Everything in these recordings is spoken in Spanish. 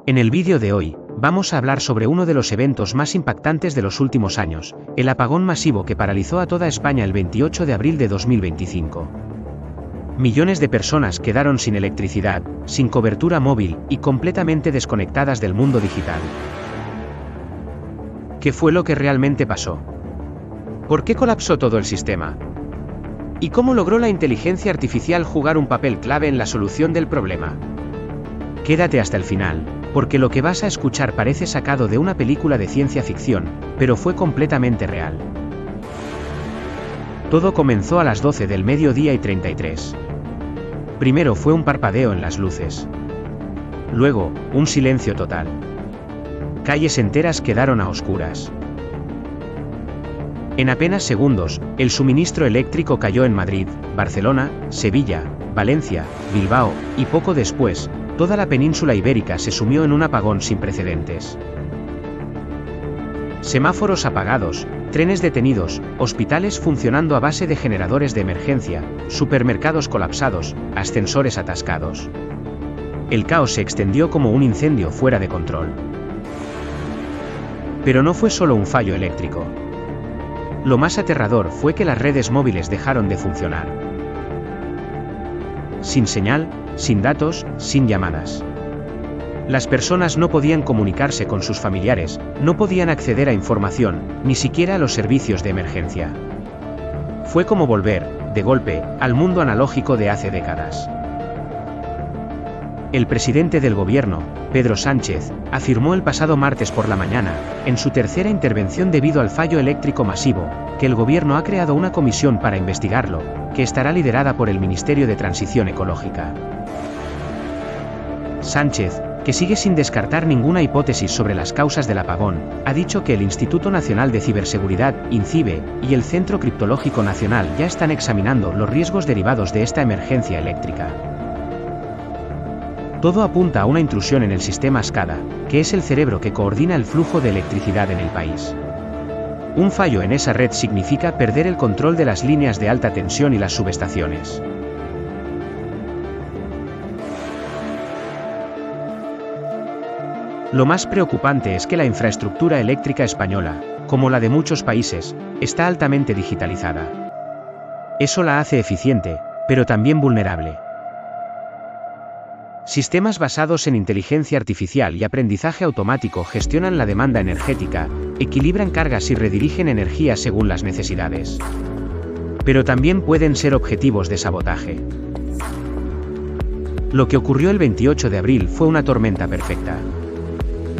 En el vídeo de hoy, vamos a hablar sobre uno de los eventos más impactantes de los últimos años, el apagón masivo que paralizó a toda España el 28 de abril de 2025. Millones de personas quedaron sin electricidad, sin cobertura móvil y completamente desconectadas del mundo digital. ¿Qué fue lo que realmente pasó? ¿Por qué colapsó todo el sistema? ¿Y cómo logró la inteligencia artificial jugar un papel clave en la solución del problema? Quédate hasta el final, porque lo que vas a escuchar parece sacado de una película de ciencia ficción, pero fue completamente real. Todo comenzó a las 12 del mediodía y 33. Primero fue un parpadeo en las luces. Luego, un silencio total. Calles enteras quedaron a oscuras. En apenas segundos, el suministro eléctrico cayó en Madrid, Barcelona, Sevilla, Valencia, Bilbao, y poco después, toda la península ibérica se sumió en un apagón sin precedentes. Semáforos apagados, trenes detenidos, hospitales funcionando a base de generadores de emergencia, supermercados colapsados, ascensores atascados. El caos se extendió como un incendio fuera de control. Pero no fue solo un fallo eléctrico. Lo más aterrador fue que las redes móviles dejaron de funcionar. Sin señal, sin datos, sin llamadas. Las personas no podían comunicarse con sus familiares, no podían acceder a información, ni siquiera a los servicios de emergencia. Fue como volver, de golpe, al mundo analógico de hace décadas. El presidente del gobierno, Pedro Sánchez, afirmó el pasado martes por la mañana, en su tercera intervención debido al fallo eléctrico masivo, que el gobierno ha creado una comisión para investigarlo, que estará liderada por el Ministerio de Transición Ecológica. Sánchez, que sigue sin descartar ninguna hipótesis sobre las causas del apagón, ha dicho que el Instituto Nacional de Ciberseguridad, INCIBE, y el Centro Criptológico Nacional ya están examinando los riesgos derivados de esta emergencia eléctrica. Todo apunta a una intrusión en el sistema SCADA, que es el cerebro que coordina el flujo de electricidad en el país. Un fallo en esa red significa perder el control de las líneas de alta tensión y las subestaciones. Lo más preocupante es que la infraestructura eléctrica española, como la de muchos países, está altamente digitalizada. Eso la hace eficiente, pero también vulnerable. Sistemas basados en inteligencia artificial y aprendizaje automático gestionan la demanda energética, equilibran cargas y redirigen energía según las necesidades. Pero también pueden ser objetivos de sabotaje. Lo que ocurrió el 28 de abril fue una tormenta perfecta.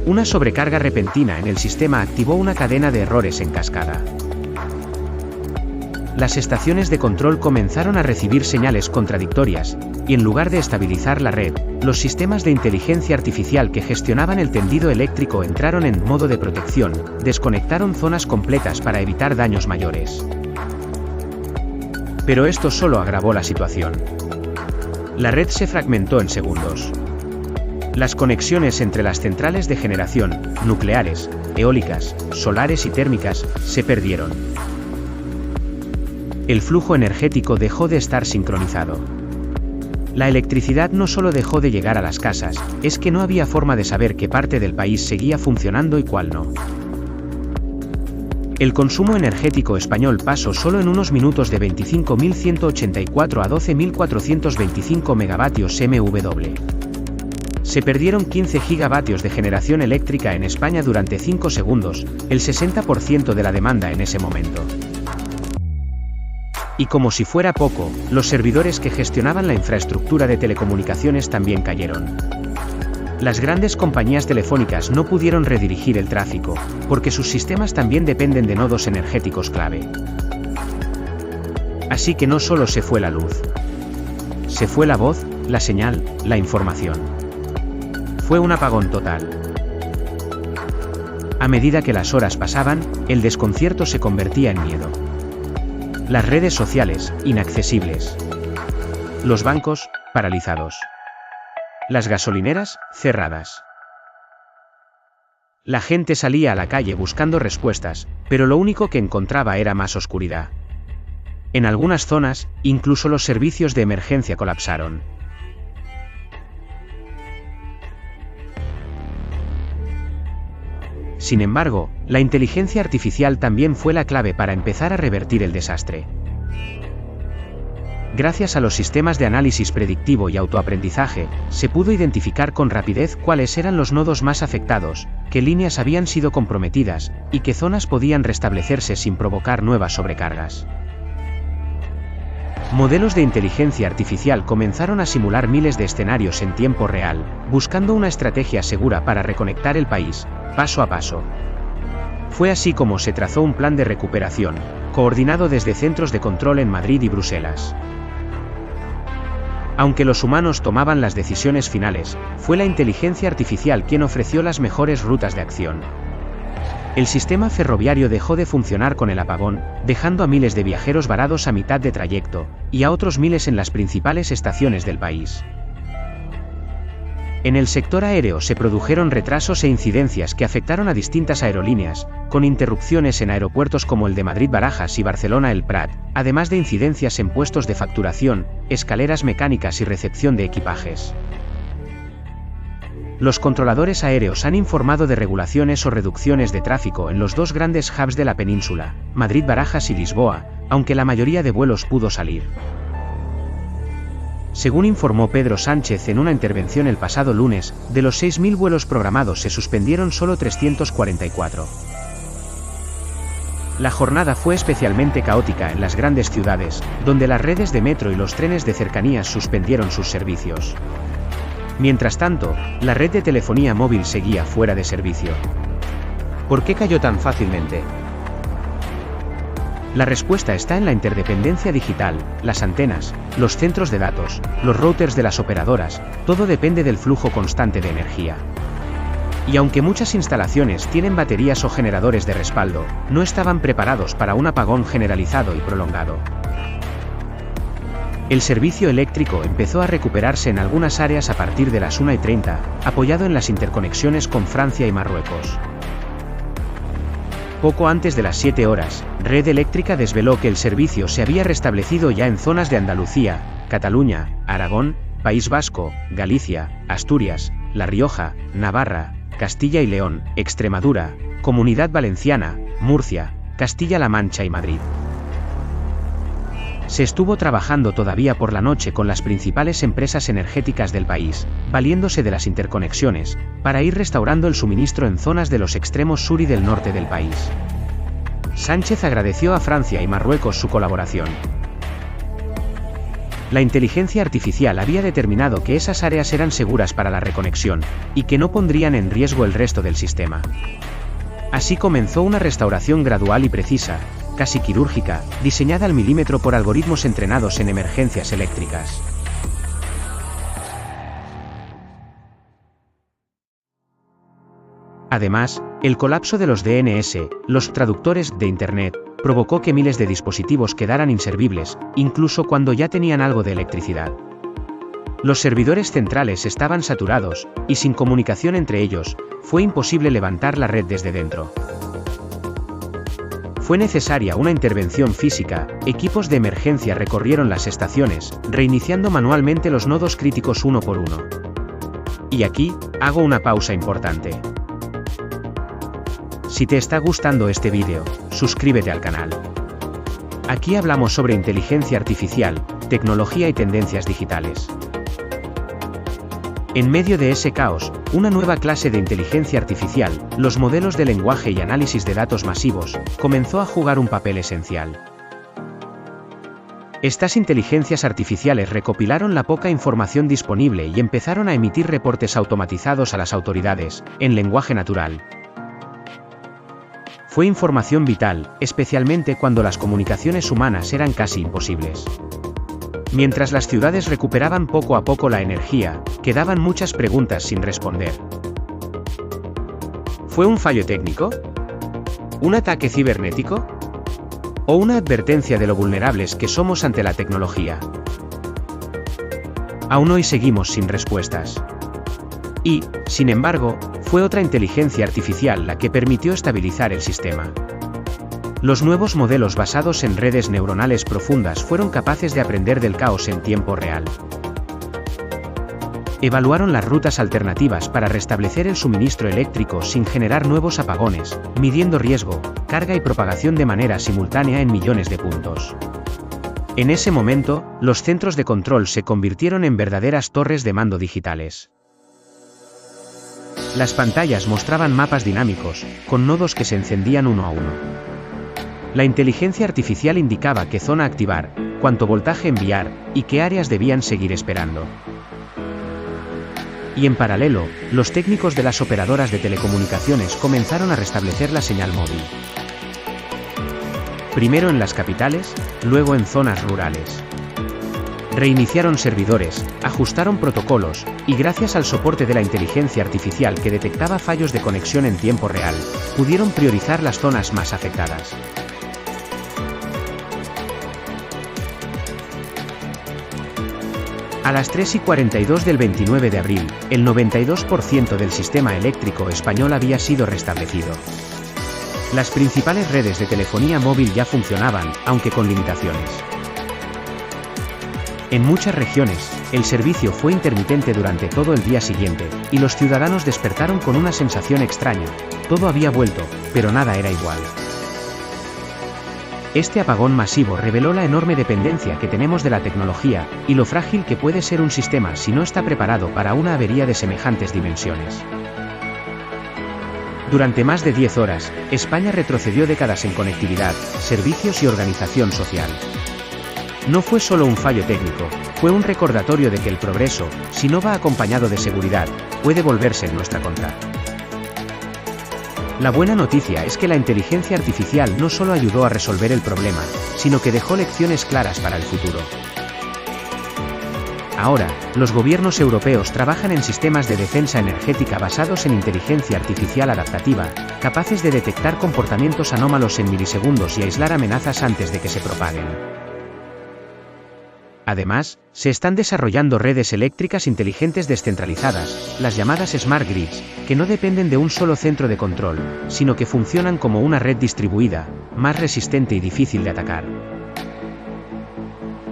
Una sobrecarga repentina en el sistema activó una cadena de errores en cascada. Las estaciones de control comenzaron a recibir señales contradictorias, y en lugar de estabilizar la red, los sistemas de inteligencia artificial que gestionaban el tendido eléctrico entraron en modo de protección, desconectaron zonas completas para evitar daños mayores. Pero esto solo agravó la situación. La red se fragmentó en segundos. Las conexiones entre las centrales de generación, nucleares, eólicas, solares y térmicas, se perdieron. El flujo energético dejó de estar sincronizado. La electricidad no solo dejó de llegar a las casas, es que no había forma de saber qué parte del país seguía funcionando y cuál no. El consumo energético español pasó solo en unos minutos de 25.184 a 12.425 megavatios MW. Se perdieron 15 gigavatios de generación eléctrica en España durante 5 segundos, el 60% de la demanda en ese momento. Y como si fuera poco, los servidores que gestionaban la infraestructura de telecomunicaciones también cayeron. Las grandes compañías telefónicas no pudieron redirigir el tráfico, porque sus sistemas también dependen de nodos energéticos clave. Así que no solo se fue la luz. Se fue la voz, la señal, la información. Fue un apagón total. A medida que las horas pasaban, el desconcierto se convertía en miedo. Las redes sociales, inaccesibles. Los bancos, paralizados. Las gasolineras, cerradas. La gente salía a la calle buscando respuestas, pero lo único que encontraba era más oscuridad. En algunas zonas, incluso los servicios de emergencia colapsaron. Sin embargo, la inteligencia artificial también fue la clave para empezar a revertir el desastre. Gracias a los sistemas de análisis predictivo y autoaprendizaje, se pudo identificar con rapidez cuáles eran los nodos más afectados, qué líneas habían sido comprometidas, y qué zonas podían restablecerse sin provocar nuevas sobrecargas. Modelos de inteligencia artificial comenzaron a simular miles de escenarios en tiempo real, buscando una estrategia segura para reconectar el país, paso a paso. Fue así como se trazó un plan de recuperación, coordinado desde centros de control en Madrid y Bruselas. Aunque los humanos tomaban las decisiones finales, fue la inteligencia artificial quien ofreció las mejores rutas de acción. El sistema ferroviario dejó de funcionar con el apagón, dejando a miles de viajeros varados a mitad de trayecto, y a otros miles en las principales estaciones del país. En el sector aéreo se produjeron retrasos e incidencias que afectaron a distintas aerolíneas, con interrupciones en aeropuertos como el de Madrid-Barajas y Barcelona-El Prat, además de incidencias en puestos de facturación, escaleras mecánicas y recepción de equipajes. Los controladores aéreos han informado de regulaciones o reducciones de tráfico en los dos grandes hubs de la península, Madrid-Barajas y Lisboa, aunque la mayoría de vuelos pudo salir. Según informó Pedro Sánchez en una intervención el pasado lunes, de los 6.000 vuelos programados se suspendieron solo 344. La jornada fue especialmente caótica en las grandes ciudades, donde las redes de metro y los trenes de cercanías suspendieron sus servicios. Mientras tanto, la red de telefonía móvil seguía fuera de servicio. ¿Por qué cayó tan fácilmente? La respuesta está en la interdependencia digital, las antenas, los centros de datos, los routers de las operadoras, todo depende del flujo constante de energía. Y aunque muchas instalaciones tienen baterías o generadores de respaldo, no estaban preparados para un apagón generalizado y prolongado. El servicio eléctrico empezó a recuperarse en algunas áreas a partir de las 1:30, apoyado en las interconexiones con Francia y Marruecos. Poco antes de las 7 horas, Red Eléctrica desveló que el servicio se había restablecido ya en zonas de Andalucía, Cataluña, Aragón, País Vasco, Galicia, Asturias, La Rioja, Navarra, Castilla y León, Extremadura, Comunidad Valenciana, Murcia, Castilla-La Mancha y Madrid. Se estuvo trabajando todavía por la noche con las principales empresas energéticas del país, valiéndose de las interconexiones, para ir restaurando el suministro en zonas de los extremos sur y del norte del país. Sánchez agradeció a Francia y Marruecos su colaboración. La inteligencia artificial había determinado que esas áreas eran seguras para la reconexión, y que no pondrían en riesgo el resto del sistema. Así comenzó una restauración gradual y precisa, casi quirúrgica, diseñada al milímetro por algoritmos entrenados en emergencias eléctricas. Además, el colapso de los DNS, los traductores de Internet, provocó que miles de dispositivos quedaran inservibles, incluso cuando ya tenían algo de electricidad. Los servidores centrales estaban saturados, y sin comunicación entre ellos, fue imposible levantar la red desde dentro. Fue necesaria una intervención física, equipos de emergencia recorrieron las estaciones, reiniciando manualmente los nodos críticos uno por uno. Y aquí, hago una pausa importante. Si te está gustando este vídeo, suscríbete al canal. Aquí hablamos sobre inteligencia artificial, tecnología y tendencias digitales. En medio de ese caos, una nueva clase de inteligencia artificial, los modelos de lenguaje y análisis de datos masivos, comenzó a jugar un papel esencial. Estas inteligencias artificiales recopilaron la poca información disponible y empezaron a emitir reportes automatizados a las autoridades, en lenguaje natural. Fue información vital, especialmente cuando las comunicaciones humanas eran casi imposibles. Mientras las ciudades recuperaban poco a poco la energía, quedaban muchas preguntas sin responder. ¿Fue un fallo técnico? ¿Un ataque cibernético? ¿O una advertencia de lo vulnerables que somos ante la tecnología? Aún hoy seguimos sin respuestas. Y, sin embargo, fue otra inteligencia artificial la que permitió estabilizar el sistema. Los nuevos modelos basados en redes neuronales profundas fueron capaces de aprender del caos en tiempo real. Evaluaron las rutas alternativas para restablecer el suministro eléctrico sin generar nuevos apagones, midiendo riesgo, carga y propagación de manera simultánea en millones de puntos. En ese momento, los centros de control se convirtieron en verdaderas torres de mando digitales. Las pantallas mostraban mapas dinámicos, con nodos que se encendían uno a uno. La inteligencia artificial indicaba qué zona activar, cuánto voltaje enviar, y qué áreas debían seguir esperando. Y en paralelo, los técnicos de las operadoras de telecomunicaciones comenzaron a restablecer la señal móvil. Primero en las capitales, luego en zonas rurales. Reiniciaron servidores, ajustaron protocolos, y gracias al soporte de la inteligencia artificial que detectaba fallos de conexión en tiempo real, pudieron priorizar las zonas más afectadas. A las 3:42 del 29 de abril, el 92% del sistema eléctrico español había sido restablecido. Las principales redes de telefonía móvil ya funcionaban, aunque con limitaciones. En muchas regiones, el servicio fue intermitente durante todo el día siguiente, y los ciudadanos despertaron con una sensación extraña: todo había vuelto, pero nada era igual. Este apagón masivo reveló la enorme dependencia que tenemos de la tecnología, y lo frágil que puede ser un sistema si no está preparado para una avería de semejantes dimensiones. Durante más de 10 horas, España retrocedió décadas en conectividad, servicios y organización social. No fue solo un fallo técnico, fue un recordatorio de que el progreso, si no va acompañado de seguridad, puede volverse en nuestra contra. La buena noticia es que la inteligencia artificial no solo ayudó a resolver el problema, sino que dejó lecciones claras para el futuro. Ahora, los gobiernos europeos trabajan en sistemas de defensa energética basados en inteligencia artificial adaptativa, capaces de detectar comportamientos anómalos en milisegundos y aislar amenazas antes de que se propaguen. Además, se están desarrollando redes eléctricas inteligentes descentralizadas, las llamadas Smart Grids, que no dependen de un solo centro de control, sino que funcionan como una red distribuida, más resistente y difícil de atacar.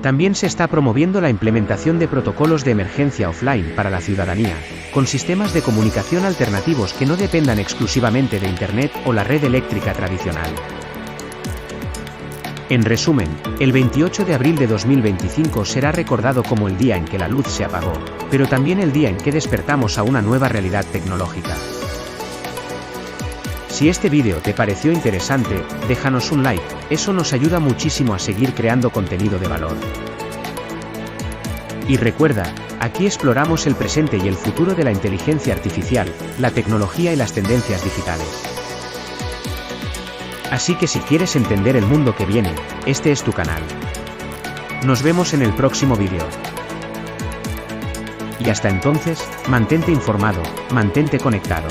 También se está promoviendo la implementación de protocolos de emergencia offline para la ciudadanía, con sistemas de comunicación alternativos que no dependan exclusivamente de Internet o la red eléctrica tradicional. En resumen, el 28 de abril de 2025 será recordado como el día en que la luz se apagó, pero también el día en que despertamos a una nueva realidad tecnológica. Si este vídeo te pareció interesante, déjanos un like, eso nos ayuda muchísimo a seguir creando contenido de valor. Y recuerda, aquí exploramos el presente y el futuro de la inteligencia artificial, la tecnología y las tendencias digitales. Así que si quieres entender el mundo que viene, este es tu canal. Nos vemos en el próximo vídeo. Y hasta entonces, mantente informado, mantente conectado.